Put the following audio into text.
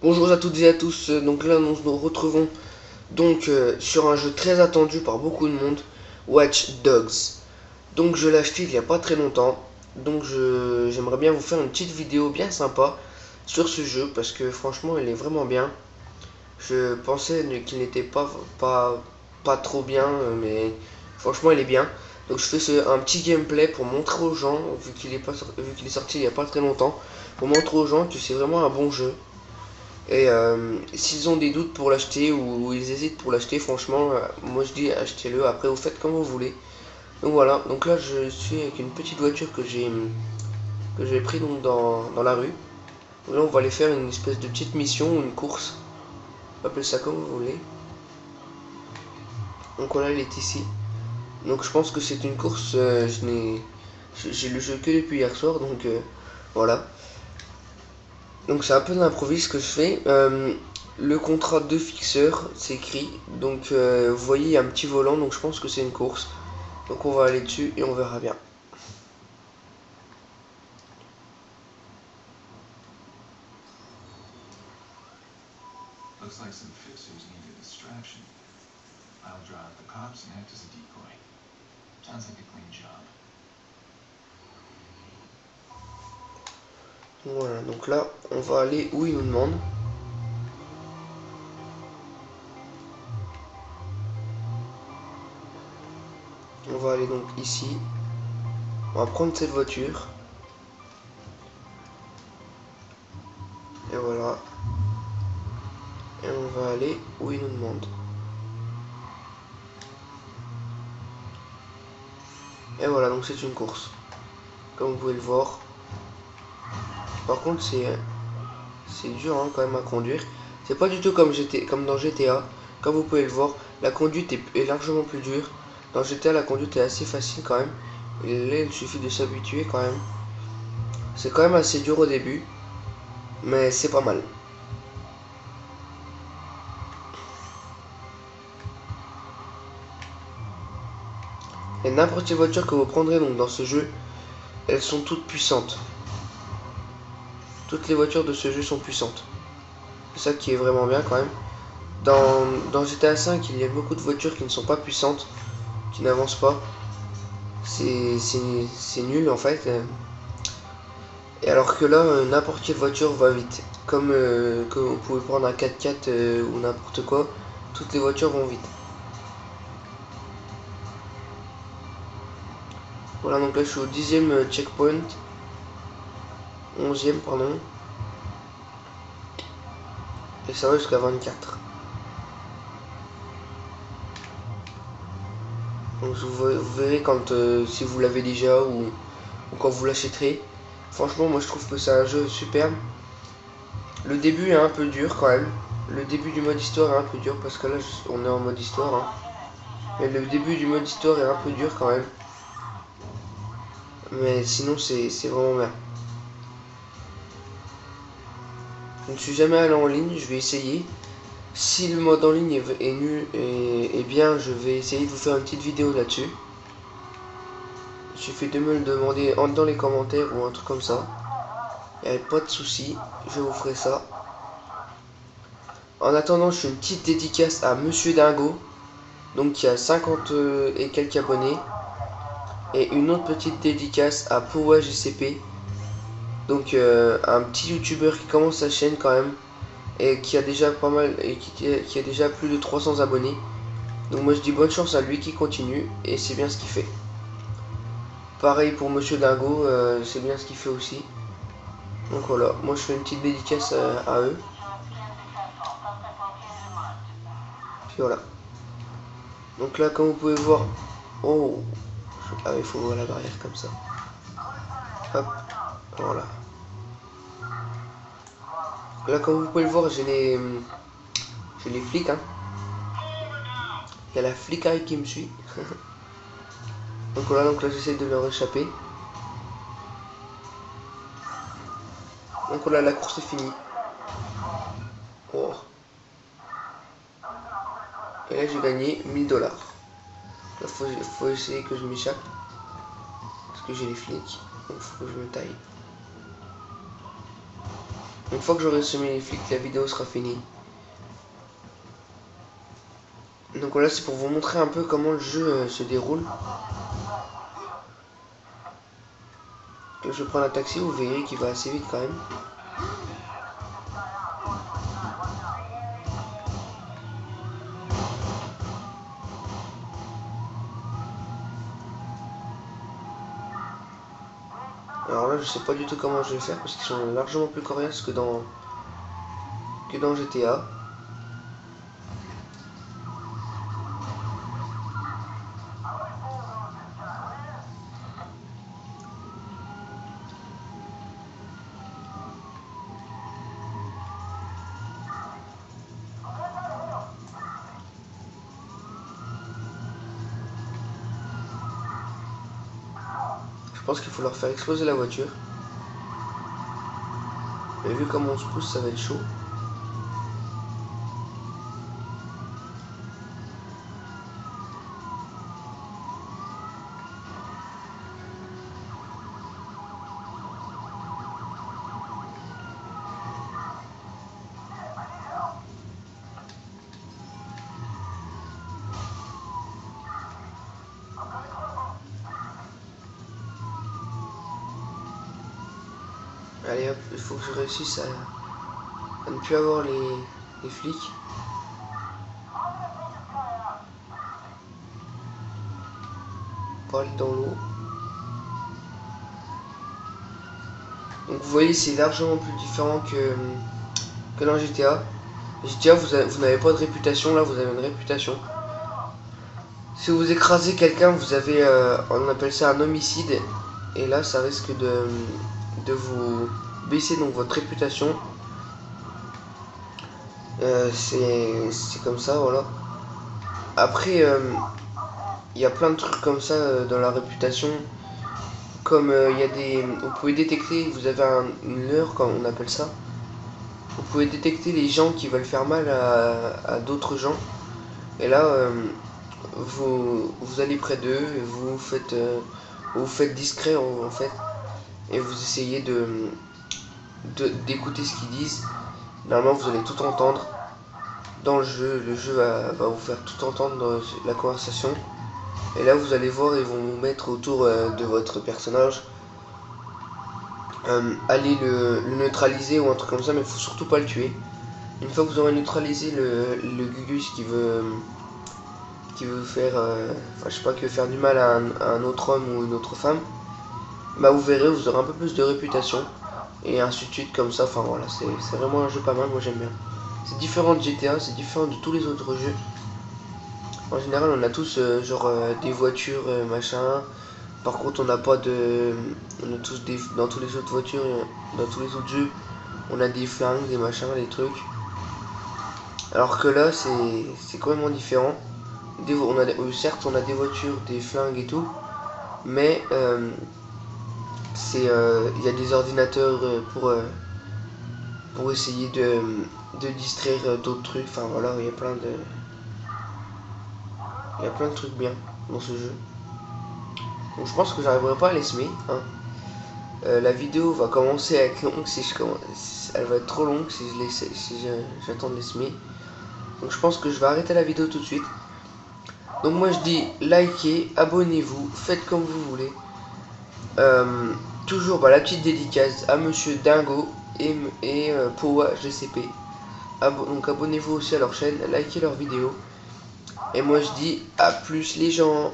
Bonjour à toutes et à tous, donc là nous nous retrouvons sur un jeu très attendu par beaucoup de monde, Watch Dogs. Donc je l'ai acheté il n'y a pas très longtemps, donc j'aimerais bien vous faire une petite vidéo bien sympa sur ce jeu parce que franchement il est vraiment bien. Je pensais qu'il n'était pas trop bien, mais franchement il est bien. Donc je fais un petit gameplay pour montrer aux gens, vu qu'il est sorti il n'y a pas très longtemps, pour montrer aux gens que c'est vraiment un bon jeu. Et s'ils ont des doutes pour l'acheter ou ils hésitent pour l'acheter, franchement, moi je dis achetez-le. Après, vous faites comme vous voulez. Donc voilà. Donc là, je suis avec une petite voiture que j'ai pris donc dans la rue. Donc là, on va aller faire une espèce de petite mission ou une course. Appelez ça comme vous voulez. Donc voilà, elle est ici. Donc je pense que c'est une course. J'ai le jeu que depuis hier soir, donc voilà. Donc c'est un peu de l'improviste que je fais. Le contrat de fixeur, c'est écrit. Donc vous voyez, il y a un petit volant, donc je pense que c'est une course. Donc on va aller dessus et on verra bien. Looks like some fixers need a distraction. I'll drive the cops and act as a decoy. Sounds like a clean job. Voilà, donc là, on va aller où il nous demande. On va aller donc ici. On va prendre cette voiture. Et voilà. Et on va aller où il nous demande. Et voilà, donc c'est une course. Comme vous pouvez le voir. Par contre, c'est dur hein, quand même à conduire. C'est pas du tout comme dans GTA. Comme vous pouvez le voir, la conduite est largement plus dure. Dans GTA, la conduite est assez facile quand même. Et là, il suffit de s'habituer quand même. C'est quand même assez dur au début. Mais c'est pas mal. Et n'importe quelle voiture que vous prendrez donc dans ce jeu, elles sont toutes puissantes. Toutes les voitures de ce jeu sont puissantes. C'est ça qui est vraiment bien quand même. Dans GTA V, il y a beaucoup de voitures qui ne sont pas puissantes, qui n'avancent pas. C'est nul en fait. Et alors que là, n'importe quelle voiture va vite. Comme que vous pouvez prendre un 4x4 ou n'importe quoi, toutes les voitures vont vite. Voilà, donc là je suis au 10e checkpoint. 11e, pardon. Et ça va jusqu'à 24. Donc vous verrez quand si vous l'avez déjà ou quand vous l'achèterez. Franchement, moi je trouve que c'est un jeu superbe. Le début est un peu dur quand même. Le début du mode histoire est un peu dur parce que là on est en mode histoire. Hein. Mais le début du mode histoire est un peu dur quand même. Mais sinon c'est vraiment bien. Je ne suis jamais allé en ligne, je vais essayer. Si le mode en ligne est nul et bien, je vais essayer de vous faire une petite vidéo là-dessus. Il suffit de me le demander dans les commentaires ou un truc comme ça. Il n'y a pas de souci, je vous ferai ça. En attendant, je fais une petite dédicace à Monsieur Dingo, donc qui a 50 et quelques abonnés. Et une autre petite dédicace à Powa GCP, donc un petit youtubeur qui commence sa chaîne quand même et qui a déjà pas mal et qui a déjà plus de 300 abonnés. Donc moi je dis bonne chance à lui qui continue et c'est bien ce qu'il fait. Pareil pour Monsieur Dingo, c'est bien ce qu'il fait aussi. Donc voilà, moi je fais une petite dédicace à eux. Puis voilà. Donc là comme vous pouvez voir, oh, ah il faut voir la barrière comme ça. Hop, voilà. Là comme vous pouvez le voir, j'ai les flics. Hein. Il y a la flicaille qui me suit. Donc voilà, donc là j'essaie de leur échapper. Donc voilà, la course est finie. Oh. Et là j'ai gagné 1000$. Là faut essayer que je m'échappe. Parce que j'ai les flics. Donc faut que je me taille. Une fois que j'aurai semé les flics, la vidéo sera finie. Donc voilà, c'est pour vous montrer un peu comment le jeu se déroule. Que je prends un taxi, vous verrez qu'il va assez vite quand même. Alors là, je sais pas du tout comment je vais faire parce qu'ils sont largement plus coriaces que dans GTA. Je pense qu'il faut leur faire exploser la voiture. Mais vu comme on se pousse, ça va être chaud. Allez hop, il faut que je réussisse à ne plus avoir les flics. Pour aller dans l'eau. Donc vous voyez, c'est largement plus différent que dans GTA. GTA, vous n'avez pas de réputation, là vous avez une réputation. Si vous écrasez quelqu'un, vous avez, on appelle ça un homicide. Et là, ça risque de vous baisser donc votre réputation. C'est comme ça, voilà. Après, il y a plein de trucs comme ça dans la réputation. Comme il y a des... Vous pouvez détecter, vous avez une leurre, comme on appelle ça. Vous pouvez détecter les gens qui veulent faire mal à d'autres gens. Et là, vous allez près d'eux et vous vous faites discret en fait. Et vous essayez d'écouter ce qu'ils disent. Normalement, vous allez tout entendre dans le jeu. Le jeu va vous faire tout entendre dans la conversation. Et là, vous allez voir, ils vont vous mettre autour de votre personnage. Allez le neutraliser ou un truc comme ça, mais il faut surtout pas le tuer. Une fois que vous aurez neutralisé le Gugus qui veut faire, je sais pas, qui veut faire du mal à un autre homme ou une autre femme, bah vous verrez, vous aurez un peu plus de réputation. Et ainsi de suite comme ça, enfin voilà, c'est vraiment un jeu pas mal, moi j'aime bien. C'est différent de GTA, c'est différent de tous les autres jeux. En général, on a tous des voitures, machin. Par contre, on n'a pas de... On a tous dans tous les autres voitures, dans tous les autres jeux, on a des flingues, des machins, des trucs. Alors que là, c'est complètement différent. Certes, on a des voitures, des flingues et tout, mais il y a des ordinateurs pour essayer de distraire d'autres trucs. Enfin voilà, il y a plein de trucs bien dans ce jeu. Donc je pense que j'arriverai pas à les semer. Hein. La vidéo va commencer à être longue si je commence. Elle va être trop longue si j'attends de les semer. Donc je pense que je vais arrêter la vidéo tout de suite. Donc moi je dis likez, abonnez-vous, faites comme vous voulez. Toujours la petite dédicace à Monsieur Dingo et Powa GCP. Donc abonnez-vous aussi à leur chaîne, likez leurs vidéos. Et moi je dis à plus les gens.